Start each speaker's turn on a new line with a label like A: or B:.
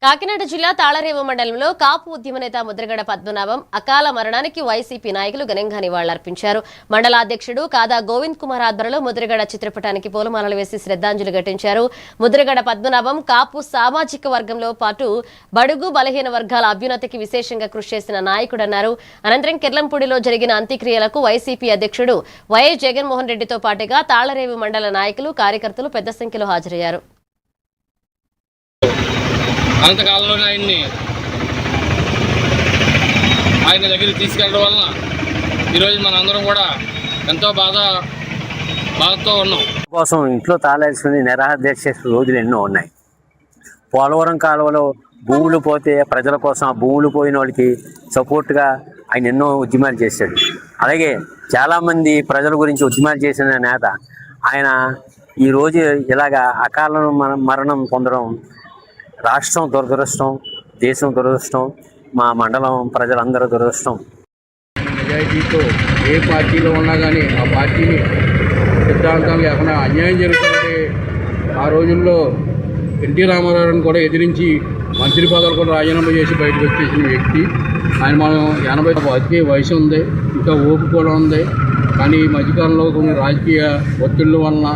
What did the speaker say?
A: కాకినాడ జిల్లా తాళరేవు మండలంలో కాపు ఉద్యమ నేత ముద్రగడ పద్మనాభం అకాల మరణానికి వైసీపీ నాయకులు ఘనంగా నివాళులర్పించారు. మండలాధ్యక్షుడు కాదా గోవింద్ కుమార్ ఆధ్వర్యంలో ముద్రగడ చిత్రపటానికి పూలమాలలు వేసి శ్రద్ధాంజలి ఘటించారు. ముద్రగడ పద్మనాభం కాపు సామాజిక వర్గంలో పాటు బడుగు బలహీన వర్గాల అభ్యున్నతికి విశేషంగా కృషి చేసిన నాయకుడన్నారు. అనంతరం కిర్లంపూడిలో జరిగిన అంత్యక్రియలకు వైసీపీ అధ్యక్షుడు వైఎస్ జగన్మోహన్ రెడ్డితో పాటుగా తాళరేవు మండల నాయకులు కార్యకర్తలు పెద్ద సంఖ్యలో హాజరయ్యారు.
B: అంతకాలంలోనే ఆయన దగ్గరికి తీసుకెళ్ళడం వలన ఈరోజు మనందరం కూడా ఎంతో బాధతో ఉన్నాం.
C: కోసం ఇంట్లో తాళేసుకుని నిరాహార దీక్ష రోజులు ఎన్నో ఉన్నాయి. పోలవరం కాలువలో భూములు పోతే ప్రజల కోసం ఆ భూములు పోయిన వాళ్ళకి సపోర్ట్గా ఆయన ఎన్నో ఉద్యమాలు చేశాడు. అలాగే చాలామంది ప్రజల గురించి ఉద్యమాలు చేసిన నేత ఆయన. ఈరోజు ఇలాగా అకాల మరణం పొందడం రాష్ట్రం దురదృష్టం, దేశం దురదృష్టం, మా మండలం ప్రజలందరూ దురదృష్టం.
B: నిజాయితీతో ఏ పార్టీలో ఉన్నా కానీ ఆ పార్టీని సిద్ధాంతం లేకుండా అన్యాయం జరుగుతుంటే ఆ రోజుల్లో ఎన్టీ రామారావుని కూడా ఎదిరించి మంత్రి పదవులు కూడా రాజీనామా చేసి బయటకు వచ్చేసిన వ్యక్తి ఆయన. మనం 80 బతికే వయసు ఉంది, ఇంకా ఓపిక కూడా ఉంది. కానీ ఈ మధ్యకాలంలో కొన్ని రాజకీయ ఒత్తిళ్ళ వలన